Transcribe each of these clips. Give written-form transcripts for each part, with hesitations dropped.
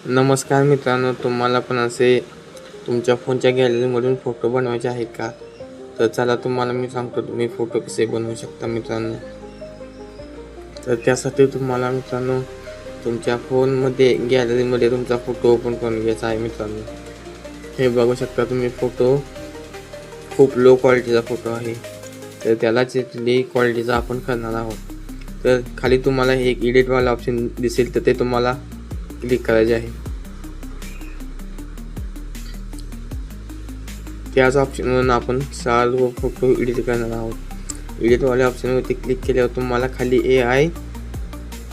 नमस्कार मित्रांनो, तुम्हाला पण असे तुमच्या फोनच्या गॅलरीमधून फोटो बनवायचे आहेत का? तर चला तुम्हाला मी सांगतो तुम्ही फोटो कसे बनवू शकता मित्रांनो. तर त्यासाठी तुम्हाला मित्रांनो तुमच्या फोनमध्ये गॅलरीमध्ये तुमचा फोटो ओपन करून घ्यायचा आहे मित्रांनो. हे बघू शकता तुम्ही फोटो खूप लो क्वालिटीचा फोटो आहे. तर त्यालाच इथली क्वालिटीचा आपण करणार आहोत. तर खाली तुम्हाला एक एडिटवाला ऑप्शन दिसेल, तर ते तुम्हाला क्लिक करायचे आहे. त्याच ऑप्शनवरून आपण सर्व फोटो एडिट करणार आहोत. एडिटवाल्या ऑप्शनवरती क्लिक केल्यावर तुम्हाला खाली AI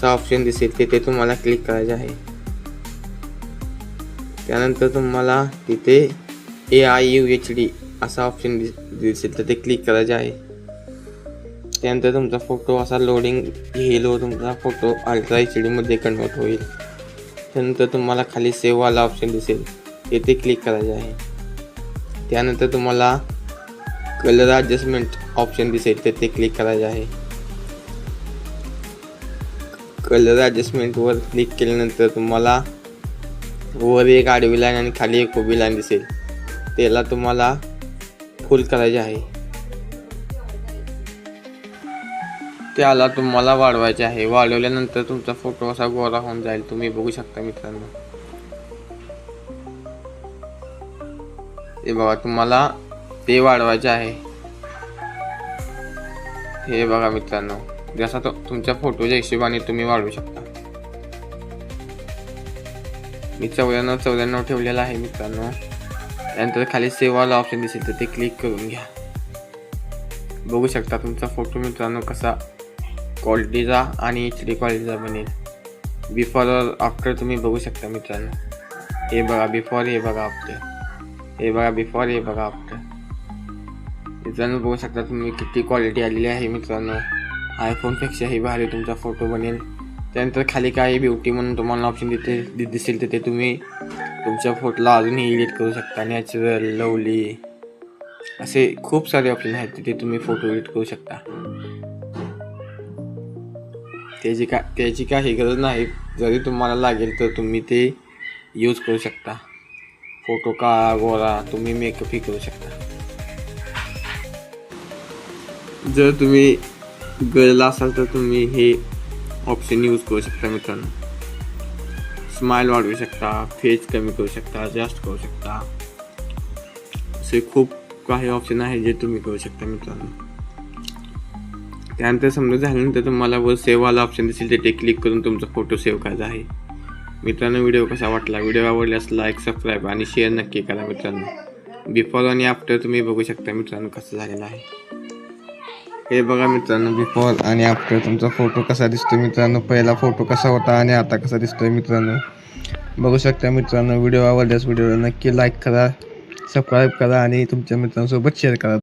चा ऑप्शन दिसेल, ते तुम्हाला क्लिक करायचे आहे. त्यानंतर तुम्हाला तिथे AI UHD असा ऑप्शन दिसेल, तर ते क्लिक करायचे आहे. त्यानंतर तुमचा फोटो असा लोडिंग घेईल व तुमचा फोटो अल्ट्रा HD मध्ये कन्वर्ट होईल. त्यानंतर तुम्हाला खाली सेव्ह वाला ऑप्शन दिसेल, ते क्लिक करायचे आहे. त्यानंतर तुम्हाला कलर ॲडजस्टमेंट ऑप्शन दिसेल, तर ते क्लिक करायचे आहे. कलर ॲडजस्टमेंटवर क्लिक केल्यानंतर तुम्हाला वर एक आडवी लाईन आणि खाली एक उभी लाईन दिसेल, त्याला तुम्हाला फुल करायचे आहे. त्याला तुम्हाला वाढवायचे आहे. वाढवल्यानंतर तुमचा फोटो असा गोरा होऊन जाईल. तुम्ही बघू शकता मित्रांनो. हे बघा, तुम्हाला ते वाढवायचे आहे. हे बघा मित्रांनो, जसा तो तुमच्या फोटोच्या हिशोबाने तुम्ही वाढवू शकता. मी 94 ठेवलेला आहे मित्रांनो. त्यानंतर खाली सेव्ह वाला ऑप्शन दिसेल, तर ते क्लिक करून घ्या. बघू शकता तुमचा फोटो मित्रांनो कसा क्वालिटीचा आणि HD क्वालिटीचा बनेल. बिफोर और आफ्टर तुम्ही बघू शकता मित्रांनो. हे बघा बिफोर, हे बघा आफ्टर. हे बघा बिफोर, हे बघा आफ्टर. मित्रांनो बघू शकता तुम्ही किती क्वालिटी आलेली आहे मित्रांनो. आयफोनपेक्षाही भारी तुमचा फोटो बनेल. त्यानंतर खाली काही ब्युटी म्हणून तुम्हाला ऑप्शन दिसेल, तर ते तुम्ही तुमच्या फोटोला अजूनही एडिट करू शकता. नॅचरल, लवली असे खूप सारे ऑप्शन आहेत, तिथे तुम्ही फोटो एडिट करू शकता. त्याची काही गरज नाही. जरी तुम्हाला लागेल तर तुम्ही ते यूज करू शकता. फोटो काळा गोरा तुम्ही मेकअपही करू शकता. जर तुम्ही गर्ल असाल तर तुम्ही हे ऑप्शन यूज करू शकता मित्रांनो. स्माइल वाढवू शकता, फेस कमी करू शकता, जास्त करू शकता. असे खूप काही ऑप्शन आहे जे तुम्ही करू शकता मित्रांनो. त्यानंतर समजा झाल्यानंतर तुम्हाला वर सेव्ह वाला ऑप्शन दिसेल, ते क्लिक करून तुमचा फोटो सेव्ह करायचा आहे. मित्रांनो व्हिडिओ कसा वाटला? व्हिडिओ आवडल्यास लाईक, सबस्क्राईब आणि शेअर नक्की करा मित्रांनो. बिफोर आणि आफ्टर तुम्ही बघू शकता मित्रांनो कसं झालेलं आहे. हे बघा मित्रांनो, बिफोर आणि आफ्टर तुमचा फोटो कसा दिसतोय मित्रांनो. पहिला फोटो कसा होता आणि आता कसा दिसतोय मित्रांनो बघू शकता मित्रांनो. व्हिडिओ आवडल्यास व्हिडिओला नक्की लाईक करा, सबस्क्राईब करा आणि तुमच्या मित्रांसोबत शेअर करा.